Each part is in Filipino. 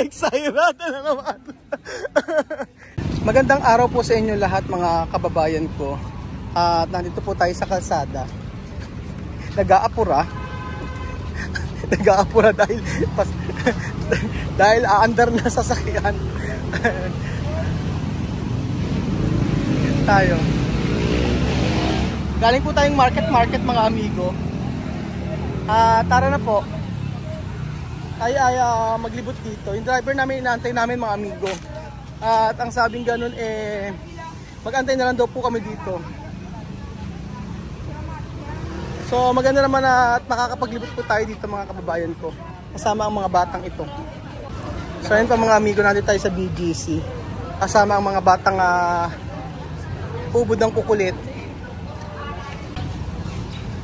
Excited na naman. Magandang araw po sa inyo lahat mga kababayan ko. At nandito po tayo sa kalsada. Nag-aapura. Nag-aapura dahil aandar na sasakyan. Tayo. Galing po tayong market mga amigo. Tara na po. Tayo ay maglibot dito. Yung driver namin inaantay namin mga amigo. At ang sabing ganun mag-antay na lang daw po kami dito. So maganda naman at makakapaglibot po tayo dito mga kababayan ko. Kasama ang mga batang ito. So ayun pa mga amigo, nandito tayo sa BGC. Kasama ang mga batang ubod ng kukulit.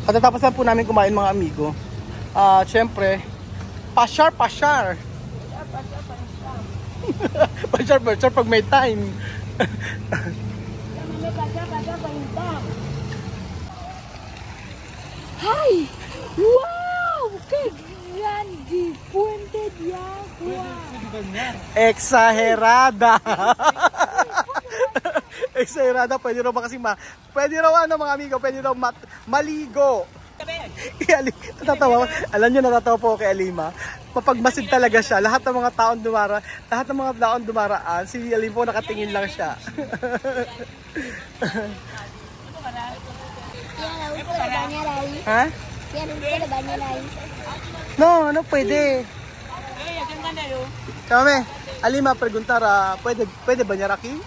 Patatapos lang po namin kumain mga amigo. Siyempre, pasyar. Pasyar pag may time. Hi! Wow! ¡Qué grande! ¡Puente de agua! Exagerada! Exagerada, pwede raw ba kasi pwede raw mga amigo, pwede raw maligo. Natatawa. Alam niyo, natatawa po kay Alima. Mapagmasid talaga siya. Lahat ng mga taon dumaraan, si Alima po nakatingin lang siya. Ha? No pwede. Kami, Alima preguntara, pwede banyar aquí?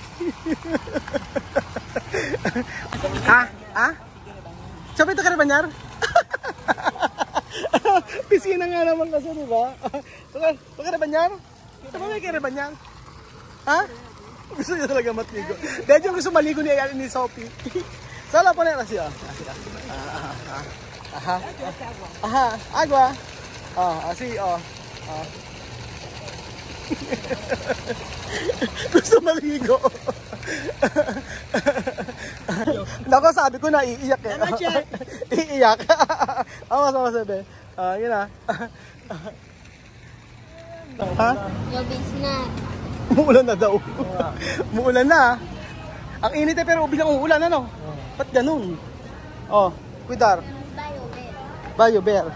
Ha? Sabi ito ka na banyar? Piscina nga naman kasi, di ba? Ito ka na banyar? Sabi mo ka na banyar? Ha? Gusto niya talaga matligo. Dahil yung gusto maligo ni Sophie. Sala po na yun siya. Agua. Así, gusto maligo. Nako, sabi ko na iiyak iiyak. Sama sabi. Yun na. Ha? Yobis na. Umuulan na daw. Umuulan na. Ang init pero biglang uulan ano? Ba't ganun? Cuidar. Bayo bear.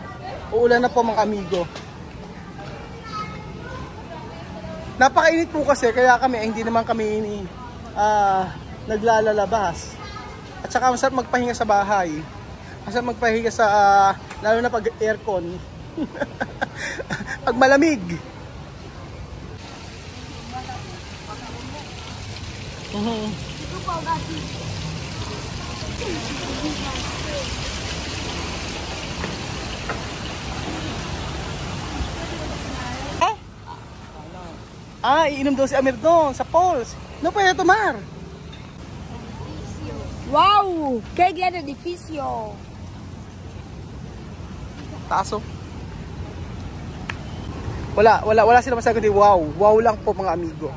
Uulan na po mga amigo. Napakainit po kasi kaya kami hindi naman kami naglalalabas. At saka masarap magpahinga sa bahay. Masarap magpahinga sa lalo na pag aircon. Pag malamig. Iinom daw si Amir doon sa Falls. No puede tomar. Wow! ¡Qué gran edificio! Taso. Wala sila masagot ni wow. Wow lang po mga amigo.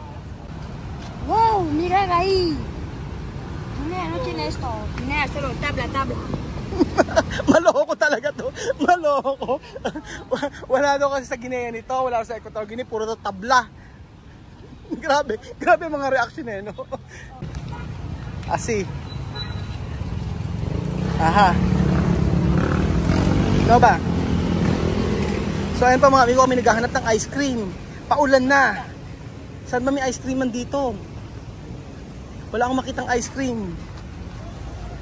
¡Wow! ¡Mira ahí! Mira, no tiene esto. Mira, solo tabla. Maloko talaga to. Maloko. Wala daw kasi sa Guinea nito. Wala sa Equatorial Guinea. Puro to tabla. Grabe mga reaction no? Asi. No ba? So ayun pa mga amigo, kami naghahanap ng ice cream. Paulan na. Saan ba may ice cream man dito? Wala akong makitang ice cream.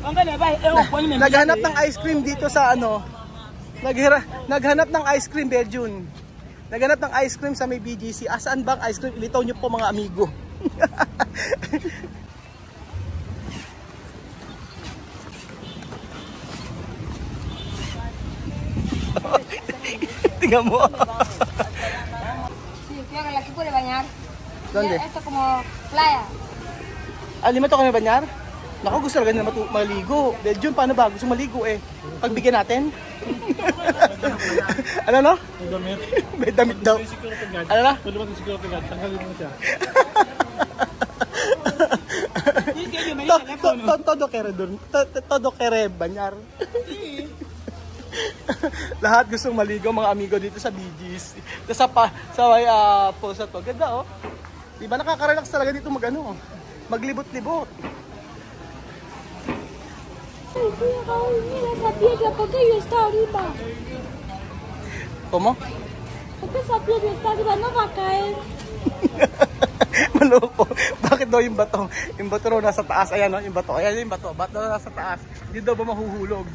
Naghanap ng ice cream dito sa naghanap ng ice cream Bejun. Naghanap ng ice cream sa may BGC. Saan bang ice cream? Ilitaw nyo po mga amigo. Tingnan mo. Sí, creo que aquí puede bañar. ¿Dónde? Esto como playa. Alima to kami banyar? Naku, gusto talaga na maligo. Jun, paano ba? Gusto maligo Pagbigyan natin? Ano no? May damit daw. Ano na? Todo kere banyar. Lahat gustong maligo mga amigo dito sa BGC. Sa may falls na to. Ganda oh. Diba nakaka-relax talaga dito maglibot-libot. Ay, Kuya Raul, mira, sabía que porque yo estaba arriba. Como? Porque sabía que está arriba, no va a caer. Maloko. Bakit daw yung bato? Yung bato raw nasa taas. Ayan no, yung bato. Ayan yung bato. Bato nasa taas. Hindi daw ba mahuhulog?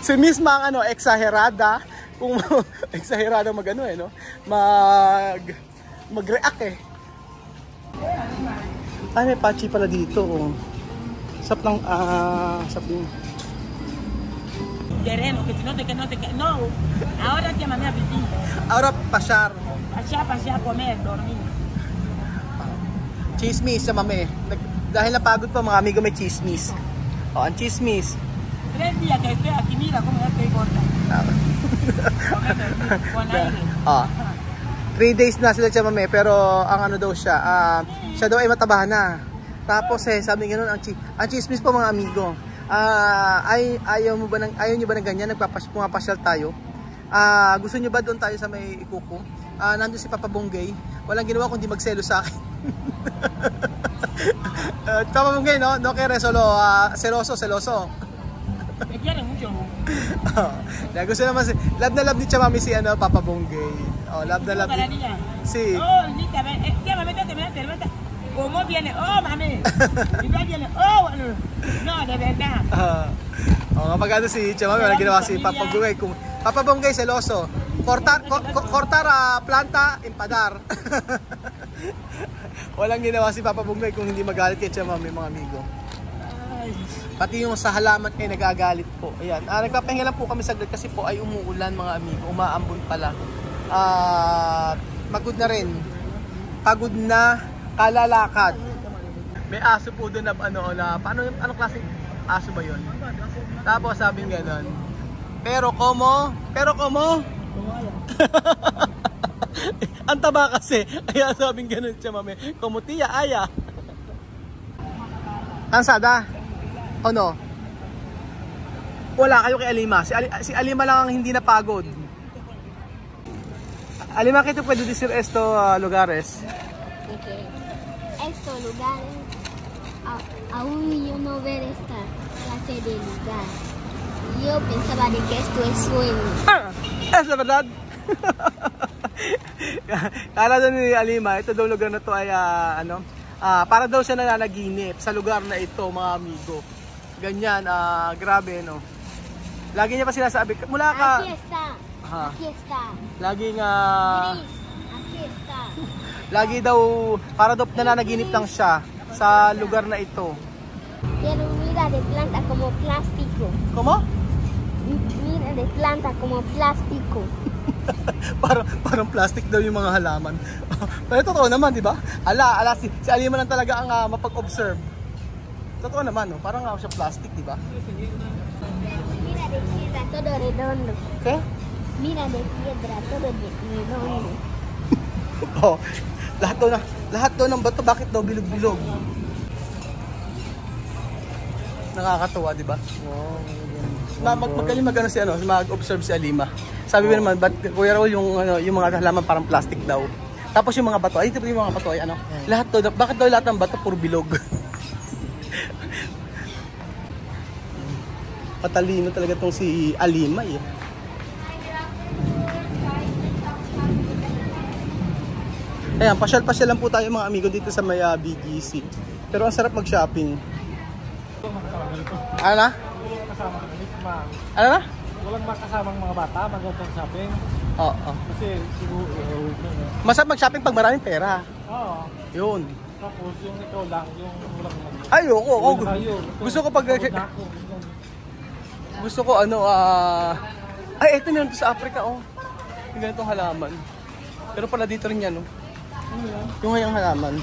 Si Miss Mang exagerada. Kung exagerada no? Mag-react eh. Ay, may pachi pala dito oh. Sap ng sap din. Terreno, que si no te no. Ahora llámame a vivir. Ahora pasyar. Pasear, comer, dormir. Chismis sa mami. Dahil napagod pa mga amigo may chismis. Oh, ang chismis. 3 días que estoy aquí, mira cómo ya estoy gorda. Con aire. Ah. 3 days na sila siya mami, pero ang daw siya, siya daw ay matabahan na. Tapos sabi ganoon ang chismis po mga amigo. Ayaw niyo ba ng ganyan? Pumapasyal tayo. Gusto niyo ba doon tayo sa may Ikuko? Nandun si Papa Bonggay. Walang ginawa kundi magselo sa akin. Papa Bonggay, no kere solo seloso. Me quiere mucho. Gusto naman love na love ni Chamami si Papa Bonggay. Oh, love na love. Si. Oh, Nita, ¿qué mamita te me da cerveza? ¿Cómo viene? Oh, mami. Y ya viene. Oh, no, de verdad. Kapag si Chamami, walang ginawa si Papa Bonggay. Papa Bonggay, seloso. Cortar planta, impadar. Walang ginawa si Papa Bonggay kung hindi magalit kay Chamami, mga amigo. Pati yung sa halaman ay nagagalit po. Ayan. Nagpapahinga lang po kami saglit kasi po ay umuulan mga amigo. Umaambon pala. Pagod na rin. Pagod na kalalakad. May aso po doon na anong klaseng aso ba yun? Tapos sabing gano'n. Pero como? Ang taba kasi. Kaya sabing gano'n siya mami. Como tiya, aya. Kansada? O no? Wala kayo kay Alima. Si Alima lang ang hindi napagod. Alima, ¿qué te puede decir esto lugares? Okay. Estos lugares, aún yo no ver esta clase de lugar. Yo pensaba de que esto es sueño. Es la verdad. Kala daw ni Alima, ito daw lugar na to ay para daw siya nananaginip sa lugar na ito mga amigo. Ganyan, grabe no. Lagi niya pa sinasabi, mula ka. Aquí está. Aquí está. Laging Aquí está. lagi daw para daw nananaginip lang siya sa lugar na ito. Pero mira de planta como plástico. Como? Mira de planta como plástico. parang plastic daw yung mga halaman. Pero totoo naman, di ba? Si Alima lang talaga ang mapag-observe. Totoo naman, no? Parang siya plastic, di ba? Mira de piedra todo redondo. Okay? Mira de piedra todo redondo. Oh, lahat daw ng bato, bakit daw bilog-bilog? Nakakatuwa, di ba? Magaling mag-observe si Alima. Sabi mo naman, Kuya Raul, yung mga halaman parang plastic daw. Tapos yung mga bato, yung mga bato ay lahat daw, bakit daw lahat ng bato puro bilog? Patalino talaga tong si Alima eh. Ayan, pasyal-pasyal lang po tayo mga amigo dito sa may BGC. Pero ang sarap mag-shopping. Ano na? Ano na? Walang makasamang mga bata, magandang shopping. Oo. Kasi siguro, masarap mag-shopping pag maraming pera. oo. Yun. Tapos yung ikaw lang, yung walang Ayoko. Gusto ko pag... Gusto ko ay, ito meron sa Africa, oh. Yung ganitong halaman. Pero pala dito rin yan, oh. Yung ngayong halaman.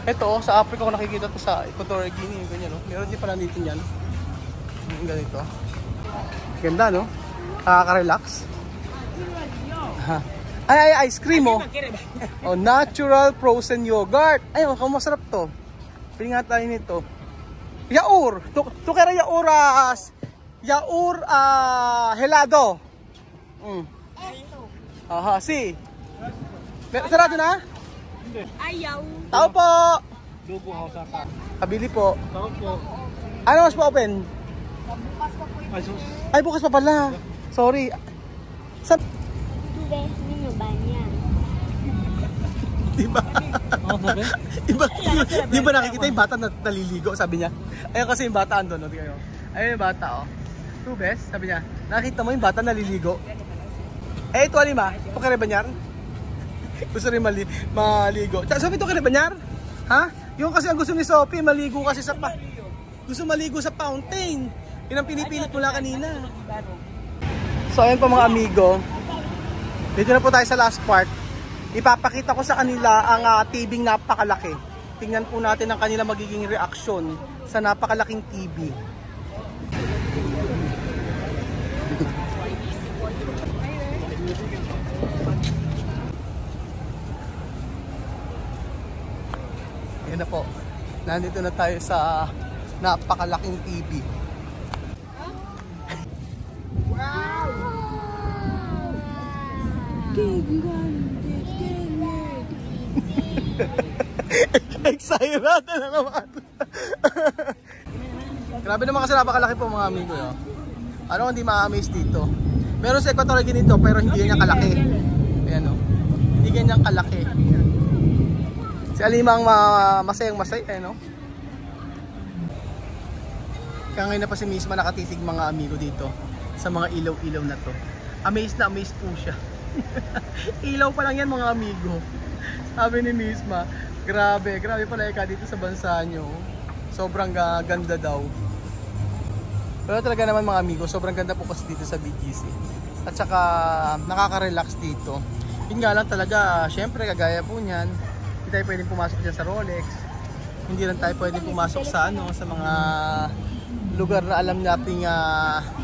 Ito, sa Africa ko nakikita to sa Equatorial Guinea, yung ganyan, oh. Meron din pala dito yan. Yung ganito. Ganda, no? Nakaka-relax. Ay, ice cream, oh. Oh, natural frozen yogurt. Ay, oh, masarap to. Pili nga tayo nito. Yaur! Tu kaya yauras! Yaur helado. Esto. Aha, si. Sarado na? Ayaw. Tao po. Dugo Osaka. Kabili po. Tao po. Ano mas pa open? Bukas pa po Ay, sus. Ay, bukas pa pala. Sorry. Sa... ito. Ninyo ba niya? Diba? Ano sabi? Diba nakikita yung bata na naliligo, sabi niya. Ayun kasi yung bata andun, no? Di kayo. Ayun yung bata, oh. Tubes, sabi niya. Nakita mo yung bata naliligo. Eh, ito Alima. Ito kay Banyar. Gusto rin maligo. Sabi ito kay Banyar? Ha? Yung kasi ang gusto ni Sophie, maligo kasi sa gusto maligo sa fountain. Yun ang pinipilit mula kanina. So ayun po mga amigo. Dito na po tayo sa last part. Ipapakita ko sa kanila ang TV napakalaki. Tingnan po natin ang kanila magiging reaksyon sa napakalaking TV. Yan na po. Nandito na tayo sa napakalaking TV. Excited na naman. Grabe naman kasi napakalaki po mga amigo. Yo. Ano hindi ma-amaze dito? Meron sa Equatorial Guinea pero hindi ganyan kalaki. Ayan o. Hindi ganyan kalaki. Si Alima ang masayang-masaya. No? Kaya ngayon na pa si Misma nakatitig mga amigo dito sa mga ilaw-ilaw na to. Amazed na amazed po siya. Ilaw pa lang yan mga amigo. Sabi ni Misma, grabe pala eka dito sa bansa nyo. Sobrang ganda daw. Pero talaga naman mga amigo, sobrang ganda po kasi dito sa BGC. At saka nakaka-relax dito. Yun nga lang talaga, syempre kagaya po niyan, hindi tayo pwedeng pumasok dyan sa Rolex. Hindi lang tayo pwedeng pumasok sa sa mga lugar na alam nating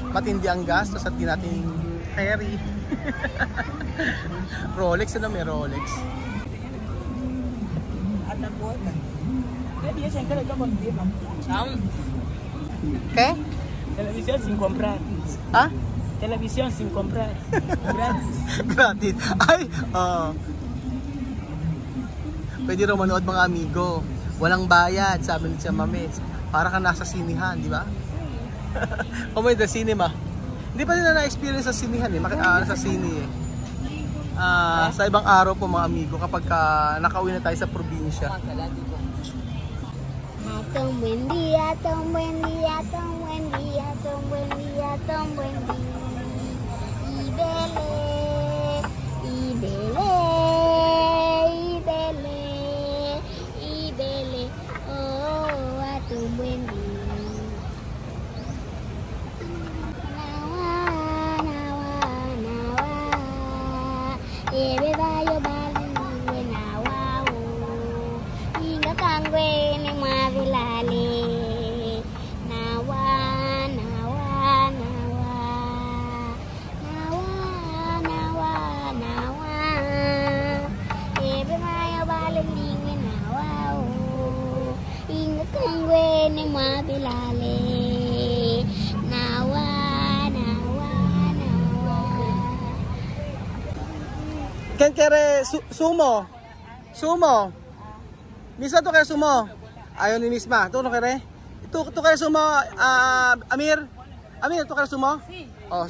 matindi ang gastos at di natin carry. Rolex, ano may Rolex? ¿Qué? Televisión sin comprar. ¿Ah? Televisión sin comprar. Gratis. Gratis. Ay, pwede raw manood mga amigo. Walang bayad, sabi ni Tia Mames. Para ka nasa sinihan, di ba? Como the cinema. Hindi pa nila na-experience sa sinihan eh. Sa sine eh. Sa ibang araw po mga amigo kapag nakauwi na tayo sa probinsya. Atong buen día, atong buen día, atong buen día, atong buen día, atong buen día. Ibele, ibele, ibele, ibele, oh, atong buen día. Nawa, nawa, nawa, everybody baling nawa, oh, inga kangwe. Mavilali nawa nawa nawa nawa nawa nawa ebe mayo balendingin nawa ingat kang ni mavilali nawa nawa nawa Ken kere sumo Misa to kere sumo. Ayaw ni Misma. Ito kere? Ito kere sumo Amir, ito kere sumo? Oh,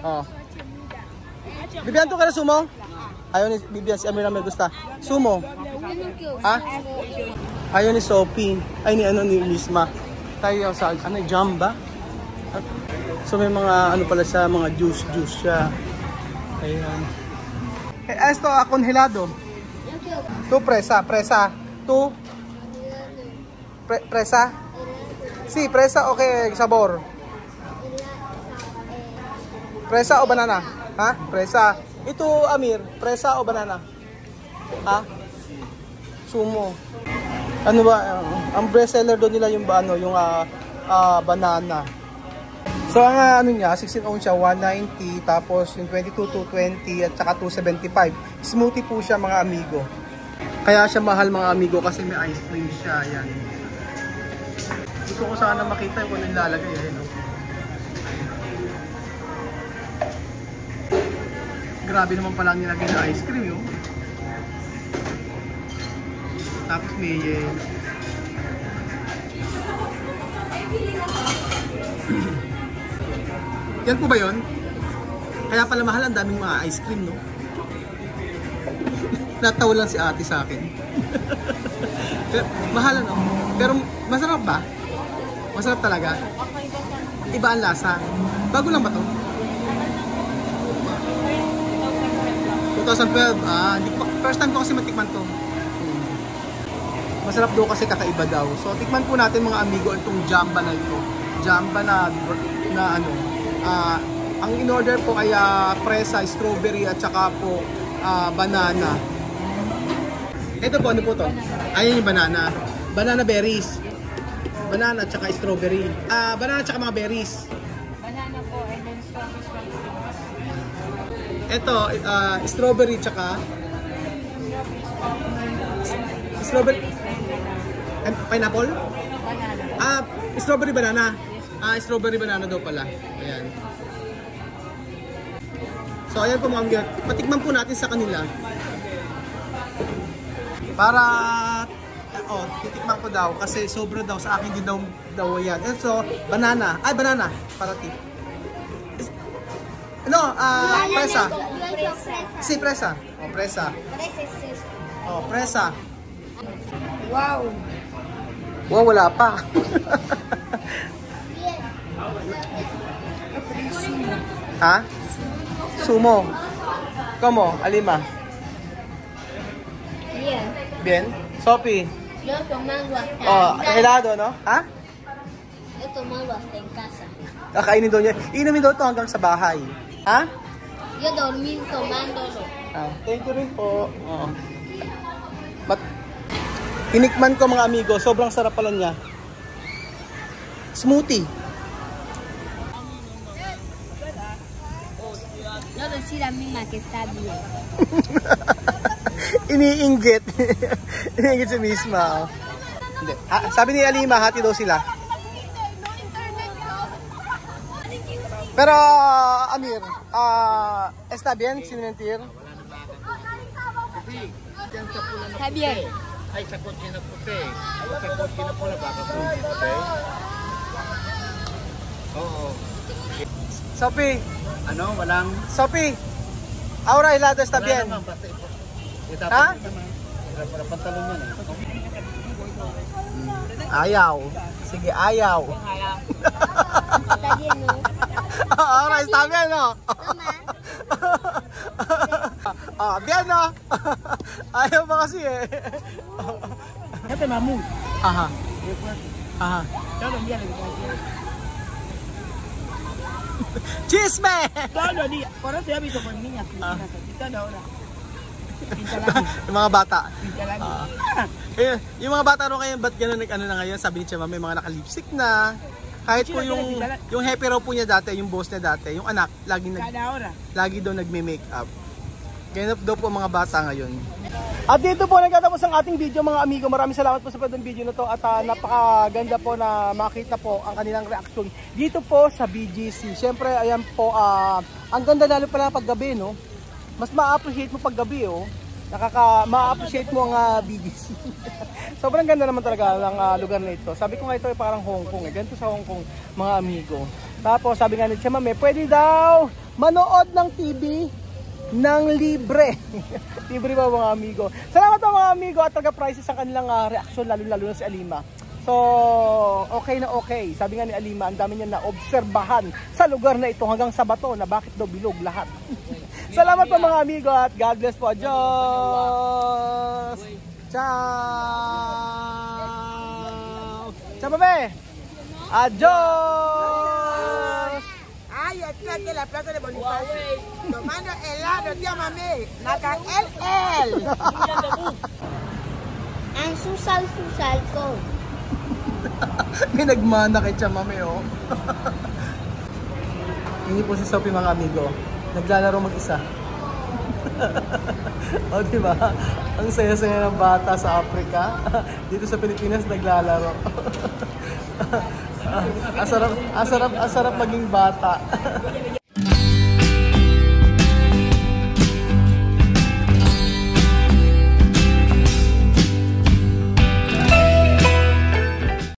oh. Bibian to kere sumo? Ayaw ni Bibian si Amir na may gusta. Sumo. Ha? Ayaw ni Sophie. Ay ni Misma. Tayo sa jamba. So may mga pala sa mga juice siya. Ayan. Esto congelado. Tu presa. Tu presa? Sí, presa o qué sabor? Presa o banana? Ha? Presa. Ito Amir, presa o banana? Ha? Sumo. Ano ba? Ang best seller doon nila yung yung banana. So ang niya, 16 ounce siya, 190, tapos yung 22 220 at saka 275. Smoothie po siya mga amigo. Kaya siya mahal mga amigo kasi may ice cream siya. Yan. Gusto ko sana makita kung ano nilalagay. Grabe naman pala ang nilagay na ice cream, yun. Tapos may yan po ba yun? Kaya pala mahal, ang daming mga ice cream, no? Natawa lang si ate sa akin. Pero, mahal, no? Pero masarap ba? Masarap talaga? Iba ang lasa. Bago lang ba to? 2012. First time ko kasi matikman to. Masarap daw kasi kakaiba daw. So, tikman po natin mga amigo itong jamba na ito. Jamba na ano. Ang in-order po ay presa, strawberry at saka po banana. Ito po, ano po to? Ayan yung banana. Banana berries. Banana at saka strawberry. Banana at saka mga berries. Banana po and then strawberry. Ito, strawberry at saka strawberry and pineapple? Banana. Strawberry banana. Strawberry banana daw pala. Ayan. So, ayan po mga amigo. Patikman po natin sa kanila. Para, titikman ko daw. Kasi sobra daw. Sa akin din daw yan. And so, banana. Banana. Parati. Ano? Presa. Si presa. Presa. Presa. Wow. Wow, wala pa. Ha? Sumo. ¿Cómo? Alima. Bien. Bien. Sophie. Yo tomando hasta Helado, no? Ha? Yo tomando hasta en casa. Kakainin daw niya. Inumin daw ito hanggang sa bahay. Ha? Yo dormir tomándolo. Thank you rin po. Tinikman ko mga amigo. Sobrang sarap pala niya. Smoothie. No decir la misma que está bien. Iniinggit. Iniinggit si misma. Hindi. Sabi ni Alima, hati daw sila. Pero, Amir, está bien sin mentir? Está bien. Ay, sa kotse na puti. Sa kotse na pula, baka puti. Oo. Sophie, Ano? Walang... Sophie, ahora helado está bien. Ha? Para pantalon yan eh. Ayaw. Sige, ayaw. Está bien, ¿no? Ahora está bien, no? Bien, no? Ayaw ba kasi eh. Este mamut. Aha. Aha. Todos los días le decía. Chisme! Todos los días. Por eso yo he visto con niñas pintan ahora. Yung mga bata. Pintan Yung mga bata ro kayo, ba't gano'n ano na ngayon? Sabi ni Chema, may mga naka-lipstick na. Kahit po yung happy raw po niya dati, yung boss niya dati, yung anak, lagi daw nagme-makeup. Ganyan daw po mga bata ngayon. At dito po nagtatapos ang ating video mga amigo. Maraming salamat po sa pagdang video na to at napakaganda po na makita po ang kanilang reaksyon dito po sa BGC. Siyempre ayan po, ang ganda lalo pala paggabi, no? Mas ma-appreciate mo paggabi, oh. Ma-appreciate mo ang BGC. Sobrang ganda naman talaga ng lugar na ito. Sabi ko nga ito ay parang Hong Kong, eh. Ganito sa Hong Kong mga amigo. Tapos sabi nga ni Chema, pwede daw manood ng TV ng libre. Libre ba mga amigo? Salamat mga amigo at taga-prices ang kanilang reaksyon, lalo na si Alima. So, okay na okay. Sabi nga ni Alima, ang dami niya na-obserbahan sa lugar na ito hanggang sa bato na bakit daw bilog lahat. Salamat po mga amigo at God bless po. Adios! Ciao! Ciao, bebe! Adios! Ay, estoy aquí en la plaza de Bonifacio. Tomando helado, tía mami. Naka LL. Ang susal ko. May nagmana kay Chamame, oh. Hindi po si Sophie mga amigo. Naglalaro mag-isa. O, diba? Ang saya-saya ng bata sa Africa. Dito sa Pilipinas naglalaro. Asarap maging bata.